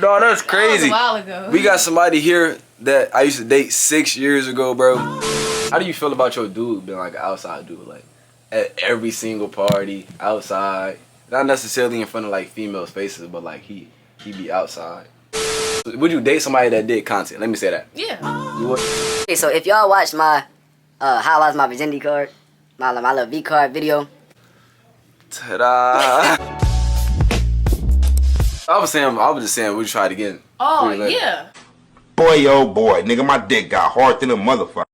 No, that's crazy. That was a while ago. We got somebody here that I used to date 6 years ago, bro. How do you feel about your dude being like an outside dude, like at every single party, outside, not necessarily in front of like female spaces, but like he be outside? Would you date somebody that did content? Let me say that. Yeah. You would? Okay, so if y'all watch my how I lost my virginity card, my little V card video. Ta-da! I was just saying, would you try it again? Oh yeah. Boy, oh boy, nigga, my dick got hard than a motherfucker.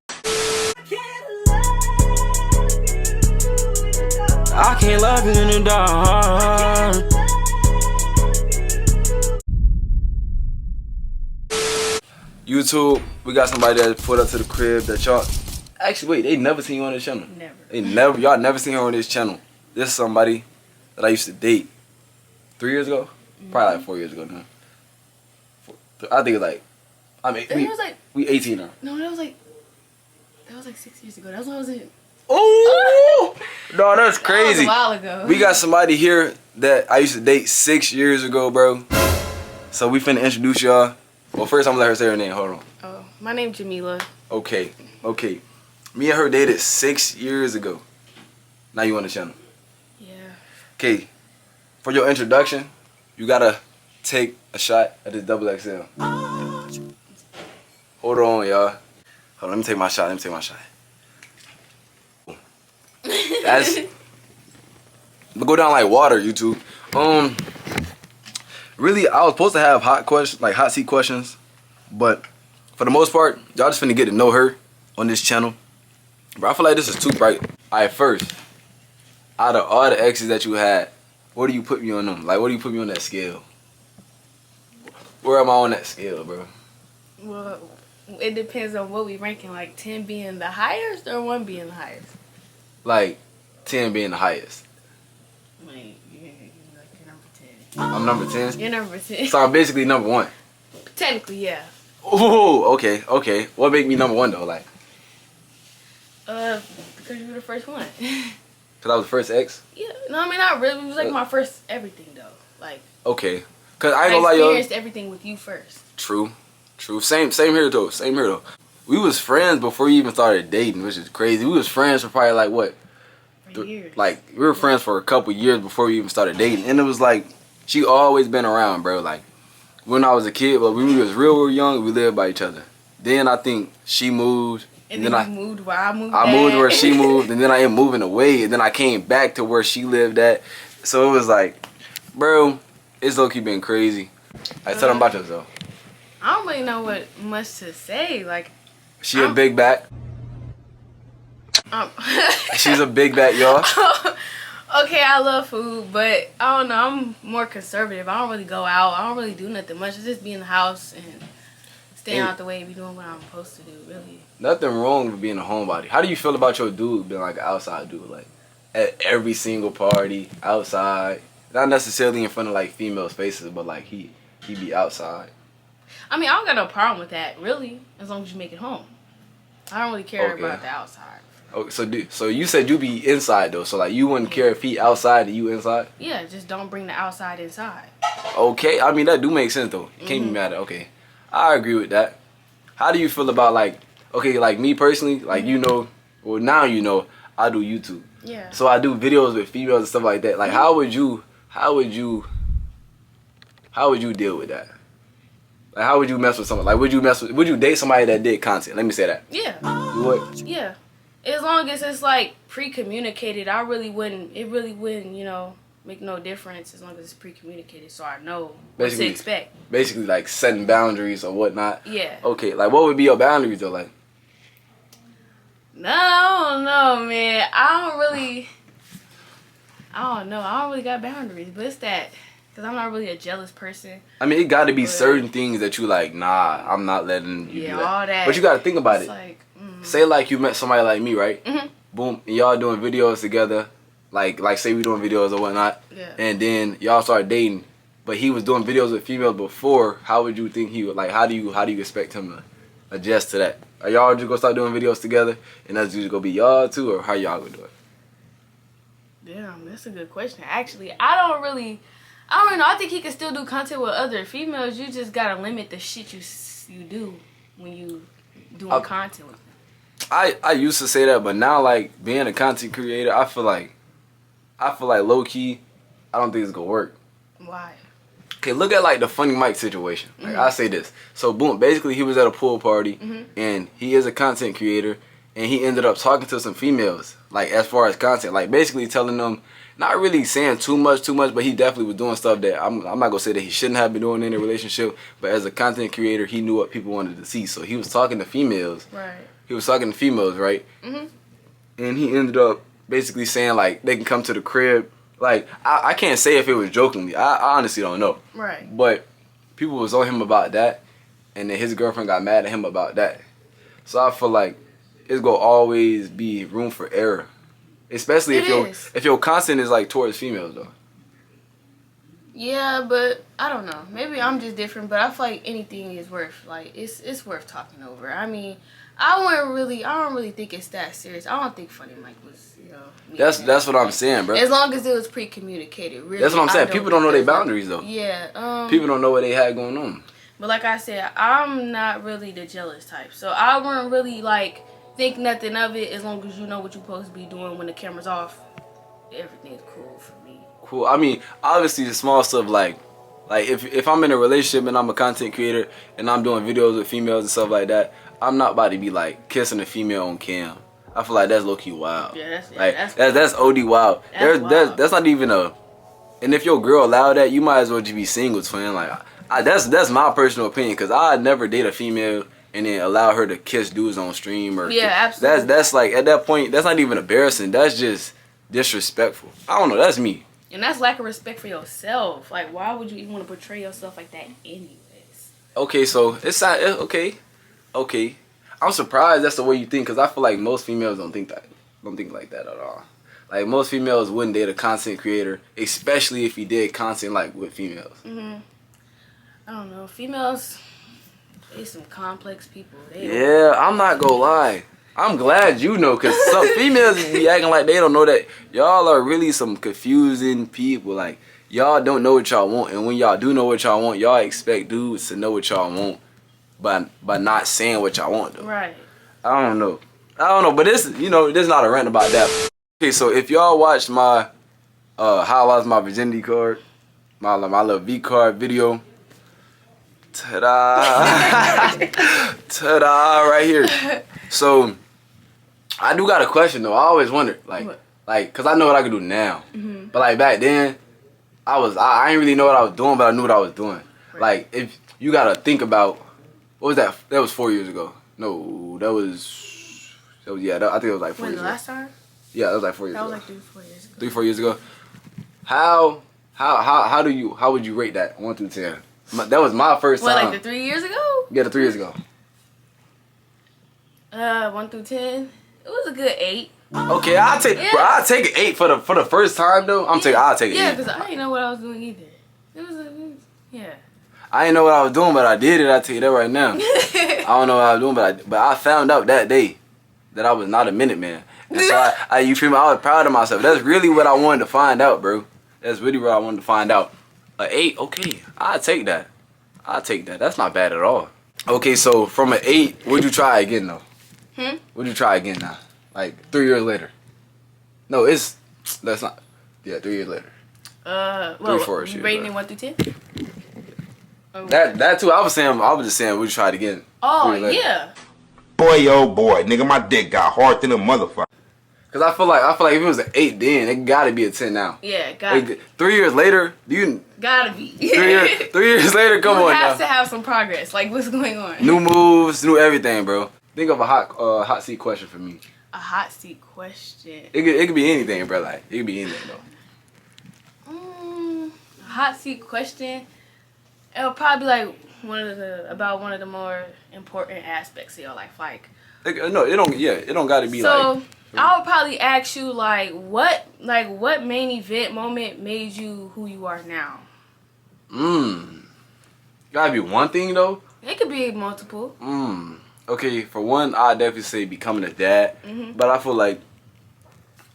I can't love you in the dark. YouTube, we got somebody that put up to the crib that y'all. Actually, wait, they never seen you on this channel. Never. Y'all never seen her on this channel. This is somebody that I used to date 3 years ago, probably like 4 years ago now. I think it's like, we 18 now. No, that was like 6 years ago. That was when I was in. Oh no, that's crazy. That was a while ago. We got somebody here that I used to date 6 years ago, bro. So we finna introduce y'all. Well, first I'm gonna let her say her name. Hold on. Oh, my name's Jamila. Okay. Me and her dated 6 years ago. Now you on the channel. Yeah. Okay. For your introduction, you gotta take a shot at this double XL. Hold on, y'all. Hold on, let me take my shot. That's go down like water, YouTube. Really, I was supposed to have hot seat questions, but for the most part, y'all just finna get to know her on this channel. But I feel like this is too bright. Alright, first, out of all the exes that you had, where do you put me on them? Like, where do you put me on that scale? Where am I on that scale, bro? Well, it depends on what we ranking. Like 10 being the highest or 1 being the highest. Like 10 being the highest. Wait, you're like you're number 10. I'm number 10. You're number 10. So I'm basically number 1. Technically, yeah. Ooh, okay. What make me number 1 though? Like, because you were the first one. cause I was the first ex. Yeah, no, I mean not really. It was like my first everything though. Like, Okay, cause I ain't gonna lie, yo. experienced everything with you first. True. Same here though. We was friends before we even started dating, which is crazy. We was friends for probably like what? For years. Like we were friends for a couple years before we even started dating, and it was like she always been around, bro. Like when I was a kid, but we was real young. We lived by each other. Then I think she moved. And then you moved where I moved. I moved where she moved, and then I ended up moving away, and then I came back to where she lived at. So it was like, bro, it's low key been crazy. Tell them about yourself. I don't really know what much to say. Like, She a big back. She's a big back, y'all. Okay, I love food, but I don't know. I'm more conservative. I don't really go out. I don't really do nothing much. I just be in the house and staying out the way and be doing what I'm supposed to do, really. Nothing wrong with being a homebody. How do you feel about your dude being like an outside dude? Like, at every single party, outside. Not necessarily in front of like female spaces, but like he be outside. I mean, I don't got no problem with that, really, as long as you make it home. I don't really care about the outside. Okay, so you said you be inside though, so like you wouldn't care if he outside and you inside? Yeah, just don't bring the outside inside. Okay, I mean that do make sense though. Can't be mad at. Okay, I agree with that. How do you feel about like, okay, like me personally, like you know, well now you know, I do YouTube. Yeah. So I do videos with females and stuff like that. Like how would you deal with that? Like how would you mess with someone? Like would you date somebody that did content? Let me say that. Yeah. You would? Yeah. As long as it's like pre-communicated, it really wouldn't, you know, make no difference as long as it's pre-communicated, so I know what to expect. Basically like setting boundaries or whatnot. Yeah. Okay, like what would be your boundaries though? Like, no, I don't know, man. I don't really got boundaries, but it's that, because I'm not really a jealous person. I mean, it got to be certain things that you like, nah, I'm not letting you do that. All that. But you got to think about it. Like, say like you met somebody like me, right? Boom, and y'all doing videos together. Like say we doing videos or whatnot. Yeah. And then y'all start dating. But he was doing videos with females before. How would you think he would, like, how do you expect him to adjust to that? Are y'all just gonna start doing videos together and that's just gonna be y'all two, or how y'all gonna do it? Damn, that's a good question. Actually, I I don't know. I think he can still do content with other females. You just gotta limit the shit you do when you doing content with them. I used to say that, but now like being a content creator, I feel like low key, I don't think it's gonna work. Why? Okay, look at like the Funny Mike situation. Like I say this. So boom, basically he was at a pool party and he is a content creator and he ended up talking to some females, like as far as content, like basically telling them, not really saying too much, but he definitely was doing stuff that I'm not gonna say that he shouldn't have been doing in a relationship, but as a content creator, he knew what people wanted to see. So he was talking to females. Right. He was talking to females, right? And he ended up basically saying like they can come to the crib. Like I can't say if it was jokingly. I honestly don't know. Right. But people was on him about that, and then his girlfriend got mad at him about that. So I feel like it's gonna always be room for error, especially if your content is like towards females though. Yeah, but I don't know. Maybe I'm just different, but I feel like anything is worth it's worth talking over. I mean, I don't really think it's that serious. I don't think Funny Mike was, That's what I'm saying, bro. As long as it was pre-communicated, really. That's what I'm saying. People don't know their boundaries though. Yeah. People don't know what they had going on. But like I said, I'm not really the jealous type, so I wouldn't really like think nothing of it. As long as you know what you're supposed to be doing when the camera's off, everything's cool for me. Cool. I mean, obviously the small stuff like if I'm in a relationship and I'm a content creator and I'm doing videos with females and stuff like that, I'm not about to be like kissing a female on cam. I feel like that's low key wild. Yeah, that's OD wild. That's not even a. And if your girl allow that, you might as well just be single, twin. Like that's my personal opinion, because I'd never date a female and then allow her to kiss dudes on stream or. Yeah, absolutely. That's like at that point, that's not even embarrassing. That's just disrespectful. I don't know. That's me. And that's lack of respect for yourself. Like, why would you even want to portray yourself like that, anyways? Okay, so it's not okay. Okay, I'm surprised that's the way you think, because I feel like most females don't think like that at all. Like most females wouldn't date a content creator, especially if he did content like with females. I don't know. Females, they some complex people. I'm not gonna lie. I'm glad you know, because some females be acting like they don't know that y'all are really some confusing people. Like y'all don't know what y'all want, and when y'all do know what y'all want, y'all expect dudes to know what y'all want. By not saying what y'all want though. Right. I don't know, but this this not a rant about that. Okay, so if y'all watched my how I lost my virginity card, my little V card video, ta-da, ta-da, right here. So I do got a question though. I always wondered like cause I know what I can do now, but like back then I didn't really know what I was doing, but I knew what I was doing. Right. Like if you gotta think about. What was that? That was 4 years ago. No, that was I think it was like 4 years ago. The last time? Yeah, that was like 4 years ago. That was like 3-4 years ago. 3-4 years ago. How would you rate that 1 through 10? That was my first time. What, like the 3 years ago? Yeah, the 3 years ago. 1 through 10. It was a good 8. Okay, I'll take an 8 for the first time though. I'll take an 8. Yeah, because I didn't know what I was doing either. Yeah. I didn't know what I was doing, but I did it. I tell you that right now. I don't know what I was doing, but I found out that day that I was not a minute man. And so you feel me? I was proud of myself. That's really what I wanted to find out, bro. That's really what I wanted to find out. An 8, okay, I'll take that. That's not bad at all. Okay, so from an 8, would you try again though? Would you try again now? Like 3 years later? No, that's not. Yeah, 3 years later. 4 years. You rating it 1 through 10? That too. I was just saying, would you try it again? Oh yeah. Boy, oh boy, nigga, my dick got hard than a motherfucker. Cause I feel like if it was an 8 then, it gotta be a 10 now. Yeah, gotta be. 3 years later, gotta be. 3 years later, come on now. You have to have some progress. Like, what's going on? New moves, new everything, bro. Think of a hot seat question for me. A hot seat question. It could be anything, bro. Like it could be anything though. Hot seat question. It'll probably be like one of the more important aspects of your life. Like, no, it don't gotta be so, I would probably ask you what main event moment made you who you are now? Gotta be one thing though. It could be multiple. Okay, for one, I'd definitely say becoming a dad. But I feel like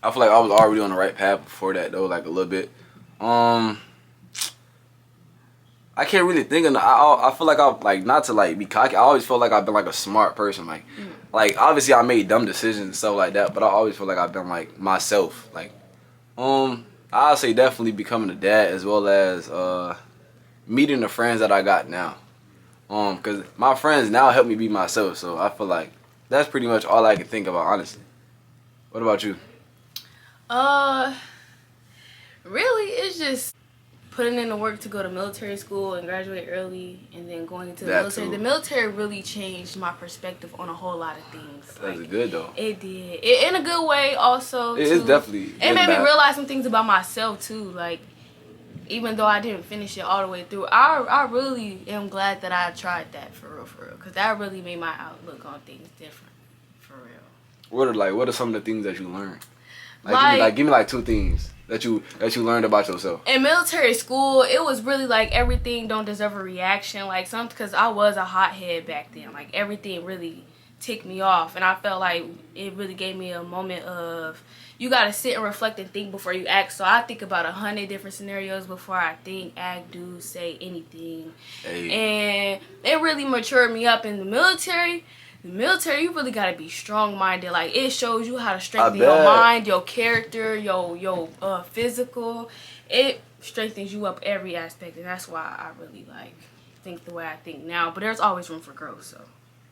I was already on the right path before that though, like a little bit. I can't really think of. I feel like I like not to like be cocky. I always feel like I've been like a smart person. Like obviously I made dumb decisions and stuff like that, but I always feel like I've been like myself. Like, I'll say definitely becoming a dad as well as meeting the friends that I got now. Cause my friends now help me be myself. So I feel like that's pretty much all I can think about, honestly. What about you? Really, it's just putting in the work to go to military school and graduate early, and then going into the military. The military really changed my perspective on a whole lot of things. That's good though. It did. In a good way, also. It is definitely. It made me realize some things about myself too. Like, even though I didn't finish it all the way through, I really am glad that I tried that for real, because that really made my outlook on things different, for real. What are some of the things that you learned? Give me like 2 things that you learned about yourself. In military school, it was really like everything don't deserve a reaction. Like because I was a hothead back then. Like everything really ticked me off, and I felt like it really gave me a moment of you gotta sit and reflect and think before you act. So I think about 100 different scenarios before I think, act, do, say anything. Hey. And it really matured me up in the military. The military, you really gotta be strong-minded. Like, it shows you how to strengthen your mind, your character, your physical. It strengthens you up every aspect, and that's why I really like think the way I think now. But there's always room for growth.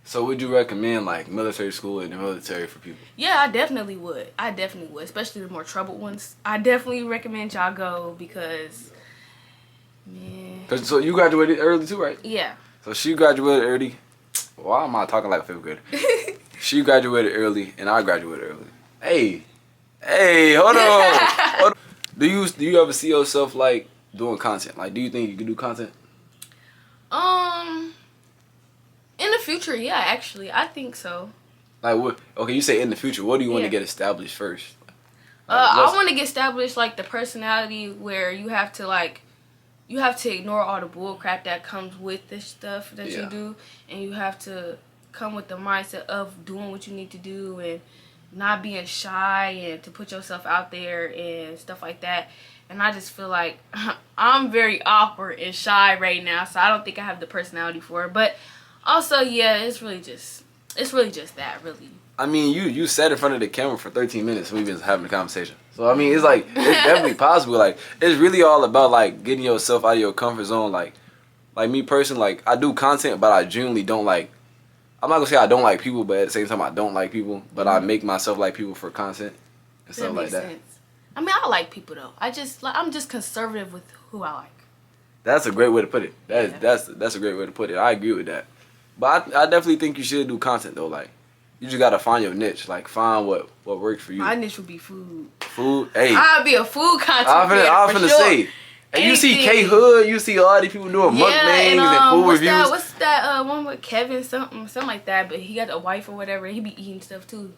So would you recommend like military school and the military for people? Yeah, I definitely would. Especially the more troubled ones. I definitely recommend y'all go because, man. So you graduated early too, right? Yeah. So she graduated early. Why am I talking like a 5th grader? She graduated early, and I graduated early. Hey, hold on. Do you ever see yourself like doing content? Like, do you think you can do content? In the future, yeah, actually, I think so. Like what? Okay, you say in the future. What do you want to get established first? I want to get established like the personality where you have to ignore all the bull crap that comes with this stuff that you do, and you have to come with the mindset of doing what you need to do and not being shy and to put yourself out there and stuff like that. And I just feel like I'm very awkward and shy right now, so I don't think I have the personality for it. But also, yeah, it's really just that, really. I mean, you sat in front of the camera for 13 minutes and we've been having a conversation. So, I mean, it's like, it's definitely possible. Like, it's really all about, like, getting yourself out of your comfort zone. Like me personally, like, I do content, but I genuinely don't like, I'm not going to say I don't like people, but at the same time, I don't like people. But I make myself like people for content and stuff like that. Sense. I mean, I like people, though. I'm just conservative with who I like. That's a great way to put it. That's a great way to put it. I agree with that. But I definitely think you should do content, though. Like, you just gotta find your niche. Like, find what works for you. My niche would be food. Food? Hey. I'd be a food content creator. I'm finna say. And you see K Hood, you see all these people doing mukbangs and food reviews. What's that one with Kevin, something like that, but he got a wife or whatever, he be eating stuff too.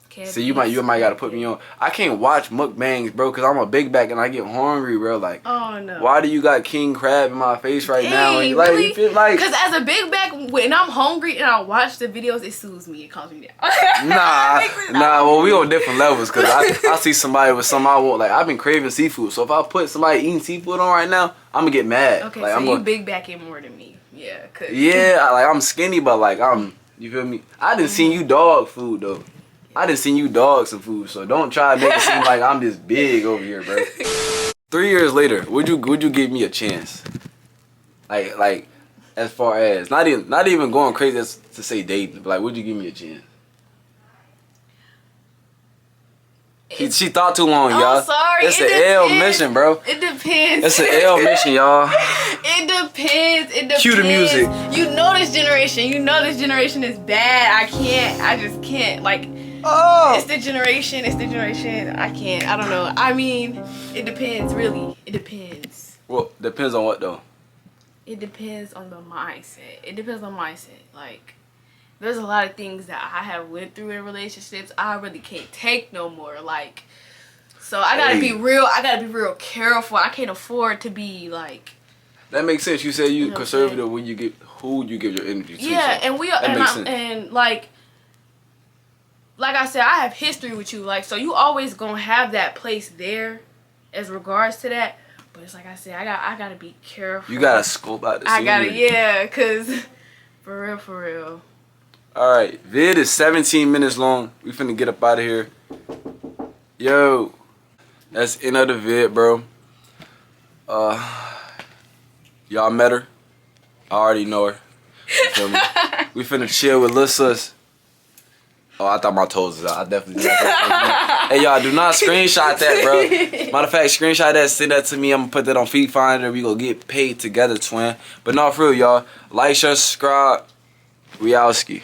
Kevin. See, you might gotta put me on. I can't watch mukbangs, bro, because I'm a big back and I get hungry, bro. Like, oh no. Why do you got king crab in my face right now? And really? You feel like, because as a big back, when I'm hungry and I watch the videos, it soothes me. It calms me down. Nah. Well, we on different levels because I see somebody with something I want. Like, I've been craving seafood, so if I put somebody eating seafood on right now, I'm gonna get mad. Okay, like, so you big backing more than me. Yeah. I'm skinny, but like you feel me? I didn't see you dog food though. I done seen you dog some food, so don't try to make it seem like I'm this big over here, bro. 3 years later, would you give me a chance? Like, as far as not even going crazy as to say dating, but like, would you give me a chance? She thought too long, y'all. I'm sorry. It's an L mission, bro. It depends. It's an L mission, y'all. It depends. Cue the music. You know this generation is bad. I just can't. Like, it's the generation. I can't. I don't know. I mean, it depends, really. It depends. Well, depends on what, though? It depends on the mindset. Like, there's a lot of things that I have went through in relationships I really can't take no more. Like, so I gotta be real. I gotta be real careful. I can't afford to be like. That makes sense. You say you conservative when you get who you give your energy to. Yeah, so and we are, and like I said, I have history with you. Like, so you always gonna have that place there, as regards to that. But it's like I said, I gotta be careful. You gotta scope out the I gotta, scenery. yeah, cause for real. All right, vid is 17 minutes long. We finna get up out of here. Yo, that's the end of the vid, bro. Y'all met her. I already know her. You feel me? We finna chill with Lil Sus. Oh, I thought my toes was out. I definitely did that. Hey, y'all, do not screenshot that, bro. Matter of fact, screenshot that, send that to me. I'm gonna put that on Feed Finder. We gonna get paid together, twin. But no, for real, y'all. Like, share, subscribe. We out ski.